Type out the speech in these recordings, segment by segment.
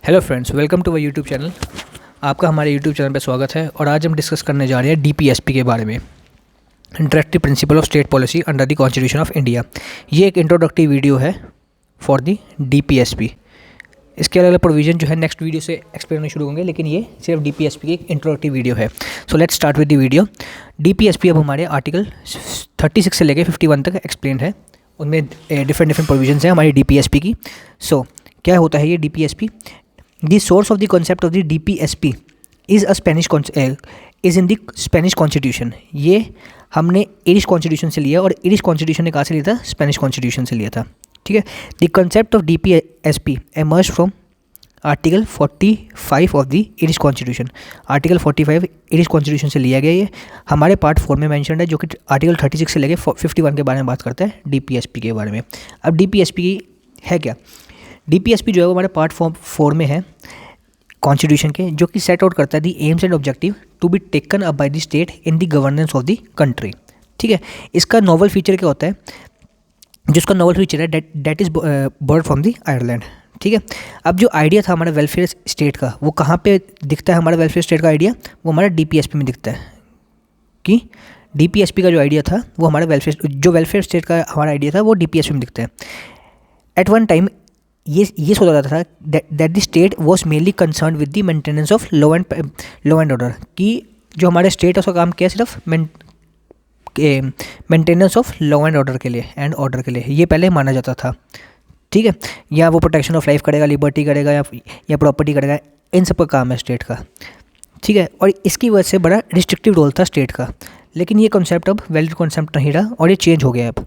Hello friends, welcome to our YouTube channel. आपका हमारे YouTube channel पर स्वागत है। और आज हम डिस्कस करने जा रहे हैं डीपीएसपी के बारे में, interactive principle of state policy under the constitution of India. ये एक इंट्रोडक्टिव वीडियो है फॉर द डीपीएसपी। इसके अलग अलग प्रोविजन जो है नेक्स्ट वीडियो से एक्सप्लेन होने शुरू होंगे, लेकिन ये सिर्फ डीपीएसपी की एक इंट्रोडक्टिव वीडियो है। So let's start with the video. DPSP अब हमारे आर्टिकल 36 से लेकर 51 तक एक्सप्लेन है। उनमें डिफरेंट प्रोविजंस हैं हमारी डीपीएसपी की। सो क्या होता है ये DPSP? The source of the concept of the DPSP is in the Spanish Constitution। ये हमने इरिश कॉन्स्टिट्यूशन से लिया, और इरिश कॉन्स्टिट्यूशन ने कहाँ से लिया था? स्पेनिश कॉन्स्टिट्यूशन से लिया था। ठीक है। The concept of DPSP emerged from article 45 of the Irish constitution. Article 45 Irish constitution से लिया गया। ये हमारे पार्ट 4 में मेंशन्ड है, जो कि आर्टिकल 36 से लेकर 51 के बारे में बात करता है डीपीएसपी के बारे में। अब डीपीएसपी है क्या? डीपीएसपी जो है वो हमारे पार्ट 4 में है कॉन्स्टिट्यूशन के, जो कि सेट आउट करता है the aims and objective to be taken up by the state in the governance of the country. ठीक है। इसका नोवल फीचर क्या होता है? जिसका नोवल फीचर है that is borrowed from the Ireland. ठीक है। अब जो आइडिया था हमारा वेलफेयर स्टेट का, वो कहाँ पे दिखता है? हमारा वेलफेयर स्टेट का आइडिया वो हमारा डीपीएसपी में दिखता है। कि डीपीएसपी का जो आइडिया था वो हमारा वेलफेयर स्टेट का हमारा आइडिया था वो डीपीएसपी में दिखता है। एट वन टाइम ये सोचा जाता था that the state was mainly concern with the maintenance of law and order. कि जो हमारे स्टेट है उसका काम क्या है? सिर्फ maintenance of law and order के लिए ये पहले माना जाता था। ठीक है। या वो प्रोटेक्शन ऑफ लाइफ करेगा, लिबर्टी करेगा, या प्रॉपर्टी करेगा, इन सब का काम है स्टेट का। ठीक है। और इसकी वजह से बड़ा रिस्ट्रिक्टिव रोल था स्टेट का। लेकिन ये कॉन्सेप्ट अब वैलिड कॉन्सेप्ट नहीं रहा और ये चेंज हो गया अब।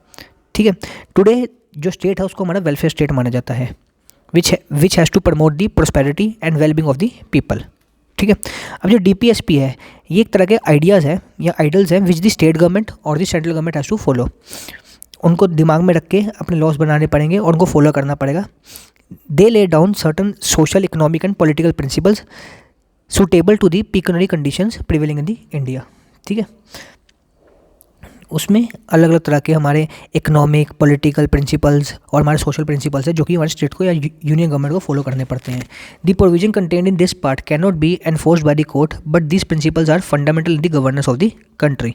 ठीक है। टुडे जो स्टेट है उसको हमारा वेलफेयर स्टेट माना जाता है, which has to promote the prosperity and well-being of the people। ठीक है। अब जो डीपीएसपी है ये एक तरह के आइडियाज़ हैं या आइडल्स हैं विच द स्टेट गवर्नमेंट और the central government has to follow. उनको दिमाग में रख के अपने लॉज बनाने पड़ेंगे और उनको फॉलो करना पड़ेगा। They lay down certain social, economic and political principles suitable to the peculiar conditions prevailing in the India. ठीक है। उसमें अलग अलग तरह के हमारे इकोनॉमिक, पॉलिटिकल प्रिंसिपल्स और हमारे सोशल प्रिंसिपल्स हैं, जो कि हमारे स्टेट को या यूनियन गवर्नमेंट को फॉलो करने पड़ते हैं। The provision contained in this part can not be enforced by the court, but this principles are fundamental in the governance of the country.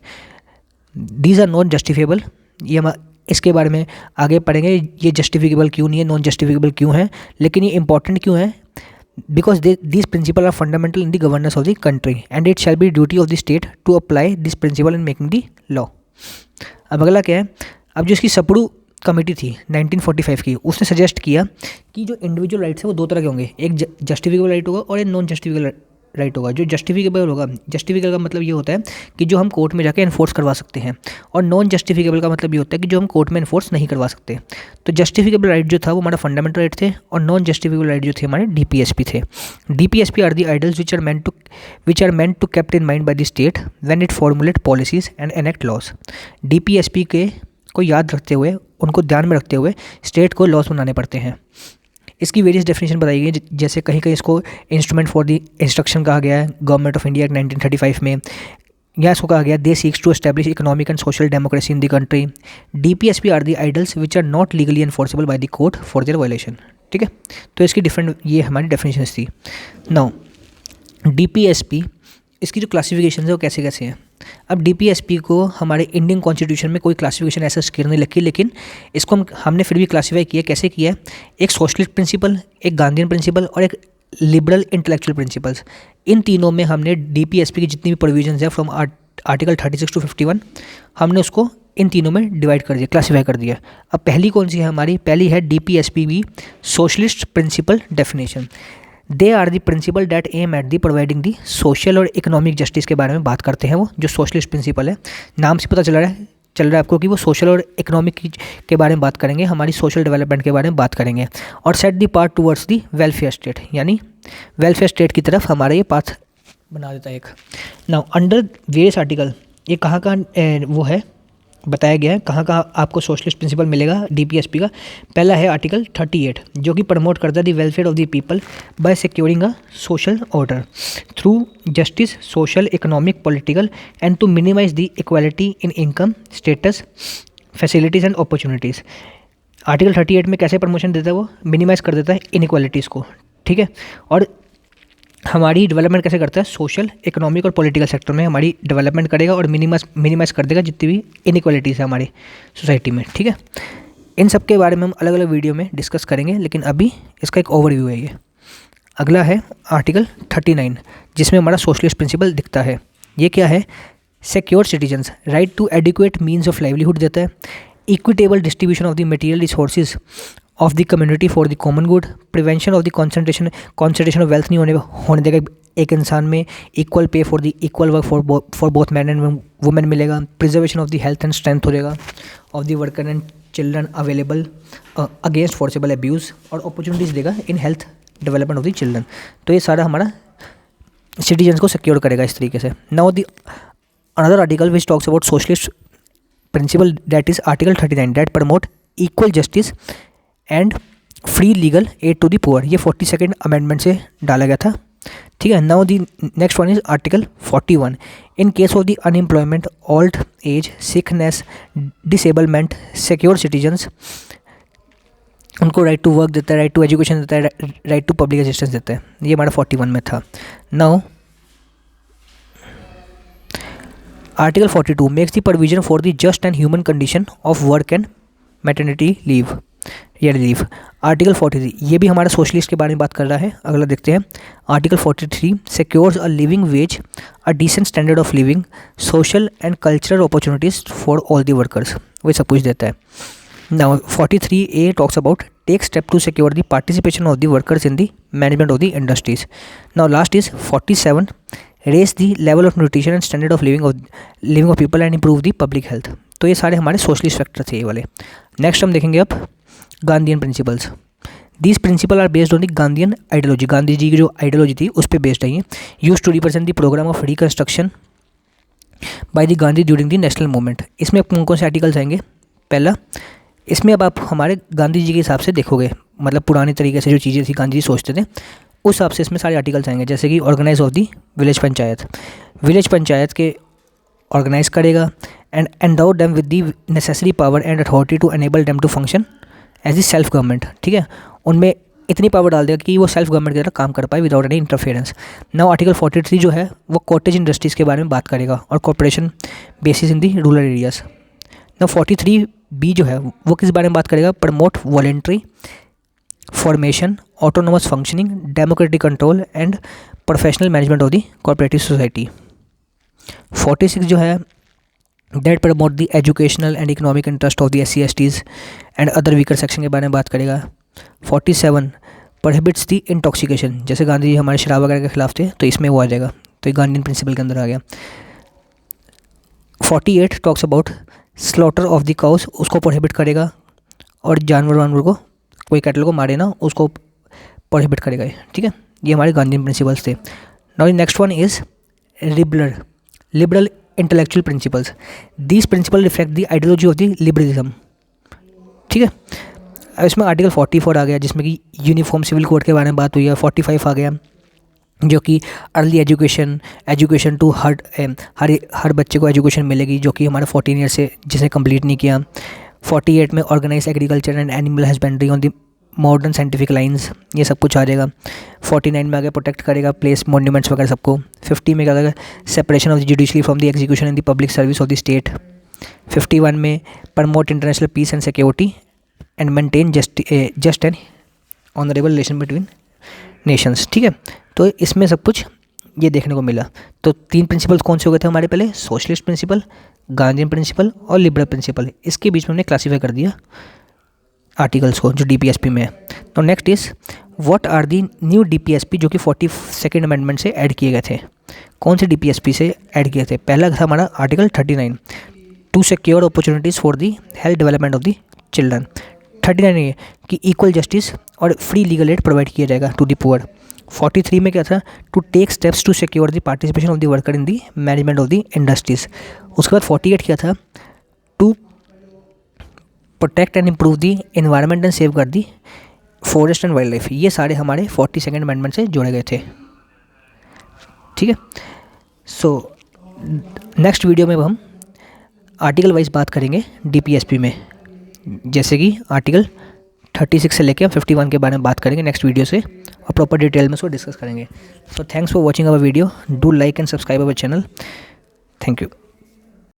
These are not justifiable. ये हम इसके बारे में आगे पढ़ेंगे, ये जस्टिफिकेबल क्यों नहीं है, नॉन जस्टिफिकेबल क्यों है, लेकिन ये इंपॉर्टेंट क्यों है? Because these principles are fundamental in the governance of the country and it shall be duty of the state to apply this principle in making the law। अब अगला क्या है? अब जो इसकी सपड़ू कमेटी थी 1945 की, उसने सजेस्ट किया कि जो इंडिविजुअल राइट्स है वो दो तरह के होंगे, एक जस्टिफिकेबल राइट होगा और एक नॉन जस्टिफिकेबल राइट होगा। जो जस्टिफिकेबल होगा, जस्टिफिकेबल का मतलब ये होता है कि जो हम कोर्ट में जाके इन्फोर्स करवा सकते हैं, और नॉन जस्टिफिकेबल का मतलब ये होता है कि जो हम कोर्ट में इन्फोर्स नहीं करवा सकते। तो जस्टिफिकेबल राइट जो था वो हमारा फंडामेंटल राइट थे, और नॉन जस्टिफिकेबल राइट जो थे हमारे डीपीएसपी थे। DPSP are the ideals which are meant to kept in mind by the state when it formulate policies and enact laws. DPSP के को याद रखते हुए, उनको ध्यान में रखते हुए स्टेट को लॉज बनाने पड़ते हैं। इसकी वेरियस डेफिनेशन बताई गई है, जैसे कहीं कहीं इसको इंस्ट्रूमेंट फॉर द इंस्ट्रक्शन कहा गया है गवर्नमेंट ऑफ इंडिया 1935 में, या इसको कहा गया they seeks to establish economic and social democracy in the country. DPSP are the ideals which are not legally enforceable by the court for their violation. ठीक है। तो इसकी डिफरेंट ये हमारी डेफिनेशन थी। नाउ डीपीएसपी, इसकी जो क्लासिफिकेशन है वो कैसे कैसे हैं? अब डीपीएसपी को हमारे इंडियन कॉन्स्टिट्यूशन में कोई क्लासिफिकेशन ऐसा स्क्रीन नहीं लिखी, लेकिन इसको हमने फिर भी क्लासीफाई किया। कैसे किया है? एक सोशलिस्ट प्रिंसिपल, एक गांधीयन प्रिंसिपल और एक लिबरल इंटेलेक्चुअल प्रिंसिपल्स। इन तीनों में हमने डीपीएसपी की जितनी भी प्रोविजंस है फ्रॉम आर्टिकल 36 to 51, हमने उसको इन तीनों में डिवाइड कर दिया, क्लासीफाई कर दिया। अब पहली कौन सी है हमारी? पहली है डीपीएसपी भी socialist principle definition. They are the principle that aim at the providing the social और इकोनॉमिक जस्टिस के बारे में बात करते हैं। वो जो सोशलिस्ट प्रिंसिपल है, नाम से पता चल रहा है आपको कि वो सोशल और इकोनॉमिक के बारे में बात करेंगे, हमारी सोशल डेवलपमेंट के बारे में बात करेंगे। और set the path towards the welfare state, यानी वेलफेयर स्टेट की तरफ हमारा ये पाथ बना देता है एक। नाउ अंडर वेरियस आर्टिकल, ये कहाँ वो है बताया गया है, कहाँ कहाँ आपको सोशलिस्ट प्रिंसिपल मिलेगा डीपीएसपी का। पहला है आर्टिकल 38, जो कि प्रमोट करता है the welfare of the people by securing a social order through justice, social, economic, political and to minimize the equality in income, status, facilities and opportunities. Article 38 में कैसे प्रमोशन देता है? वो मिनिमाइज कर देता है इनइक्वालिटीज़ को। ठीक है। और हमारी डेवलपमेंट कैसे करता है, सोशल, इकोनॉमिक और पॉलिटिकल सेक्टर में हमारी डेवलपमेंट करेगा और मिनिमाइज कर देगा जितनी भी इनइक्वालिटीज़ है हमारी सोसाइटी में, ठीक है। इन सब के बारे में हम अलग अलग वीडियो में डिस्कस करेंगे, लेकिन अभी इसका एक ओवरव्यू है ये। अगला है आर्टिकल 39, जिसमें हमारा सोशलिस्ट प्रिंसिपल दिखता है। ये क्या है, secure citizens, right to adequate means of livelihood देता है, equitable distribution of the material resources of the community for the common good, prevention of the concentration of wealth नहीं होने देगा एक इंसान में, equal pay for the equal work for both man and women मिलेगा, preservation of the health and strength हो जाएगा of the worker and children available against forcible abuse, और अपॉर्चुनिटीज़ देगा in health development of the children. तो ये सारा हमारा citizens को सिक्योर करेगा इस तरीके से। Now the another article which talks about socialist principle, that is article 39, that promote equal justice and free legal aid to the poor. ये 42nd अमेंडमेंट से डाला गया था, ठीक है। Now the next one is article 41, in case of the unemployment, old age, sickness, disablement, secure citizens, उनको right to work देता है, राइट टू एजुकेशन देता है, राइट टू पब्लिक असिस्टेंस देता है। ये हमारा 41 में था। Now article 42 makes the provision for the just and human condition of work and maternity leave या रिलीफ। आर्टिकल 43 ये भी हमारा सोशलिस्ट के बारे में बात कर रहा है। अगला देखते हैं article 43, secures a living wage, a decent standard of living, social and cultural opportunities for all the workers, वो सब कुछ देता है। Now 43A talks about take step to secure the participation of the workers in the management of the industries. Now last is 47, raise the level of nutrition and standard of living of people and improve the public health. तो ये सारे हमारे socialist factor थे ये वाले। Next हम देखेंगे अब Gandhian principles. These principle are based on the Gandhian ideology, Gandhi ji की जो आइडियोलॉजी थी उस पर बेस्ड है ये। Use to represent the programme of reconstruction by the Gandhi during the national movement. इसमें कौन कौन से आर्टिकल्स आएंगे, पहला इसमें अब आप हमारे गांधी जी के हिसाब से देखोगे, मतलब पुराने तरीके से जो चीज़ें थी गांधी जी सोचते थे उस हिसाब से इसमें सारे आर्टिकल्स आएंगे। जैसे कि organise of the village panchayat के ऑर्गेनाइज करेगा and endow them with the necessary power and authority to enable them to function as the self government, ठीक है। उनमें इतनी पावर डाल देगा कि वो सेल्फ गवर्नमेंट की तरह काम कर पाए without any interference. Now article 43 जो है वो कॉटेज इंडस्ट्रीज़ के बारे में बात करेगा और कॉर्पोरेशन बेसिस इन दी रूरल एरियाज। नाउ 43B जो है वो किस बारे में बात करेगा, promote voluntary formation, autonomous functioning, democratic control and professional management of the cooperative society. 46 जो है that promote the educational and economic interest of the SC/STs and other weaker section के बारे में बात करेगा। 47 प्रोहिबिट्स द इंटॉक्सिकेशन, जैसे गांधी जी हमारे शराब वगैरह के खिलाफ थे तो इसमें वो आ जाएगा, तो ये गांधीयन प्रिंसिपल के अंदर आ गया। 48 talks about slaughter of the cows, उसको प्रोहिबिट करेगा, और जानवर को कोई कैटल को मारे ना उसको प्रोहिबिट करेगा, ठीक है। ये हमारे गांधीयन प्रिंसिपल्स थे। Now next one is liberal intellectual principles. These principle reflect the ideology of the liberalism, ठीक है। इसमें आर्टिकल 44 आ गया जिसमें कि यूनिफॉर्म सिविल कोड के बारे में बात हुई है। 45 आ गया जो कि अर्ली एजुकेशन टू हर बच्चे को एजुकेशन मिलेगी, जो कि हमारे 14 ईयर से जिसने कंप्लीट नहीं किया। 48 में organize agriculture and animal husbandry on the modern scientific lines, ये सब कुछ आ जाएगा। 49 में आगे प्रोटेक्ट करेगा प्लेस मॉन्यूमेंट्स वगैरह सबको। 50 में क्या करेगा, separation of the judiciary from the execution in the public service of the state. 51 में promote international peace and security and maintain just and honourable relation between nations, ठीक है। तो इसमें सब कुछ ये देखने को मिला। तो 3 प्रिंसिपल्स कौन से हो गए थे हमारे पहले, सोशलिस्ट प्रिंसिपल, गांधीयन प्रिंसिपल और लिबरल प्रिंसिपल। इसके बीच में हमने क्लासीफाई कर दिया आर्टिकल्स को जो DPSP में है। तो next is what are the new DPSP जो कि 42nd अमेंडमेंट से ऐड किए गए थे। कौन से DPSP से ऐड किए थे, पहला था हमारा article 39 to secure opportunities for the health development of the children. 39 ये कि इक्वल जस्टिस और फ्री लीगल एड प्रोवाइड किया जाएगा टू दी पुअर। 43 में क्या था, to take steps to secure the participation of the worker in the management of the industries. उसके बाद 48 क्या था, to protect and improve the environment and safeguard the forest and wild life. ये सारे हमारे 42nd अमेंडमेंट से जोड़े गए थे, ठीक है। सो नेक्स्ट वीडियो में हम आर्टिकल वाइज बात करेंगे DPSP में, जैसे कि आर्टिकल 36 से लेके हम 51 के बारे में बात करेंगे नेक्स्ट वीडियो से, और प्रॉपर डिटेल में उसको डिस्कस करेंगे। So thanks for watching our video, do like and subscribe our channel. Thank you.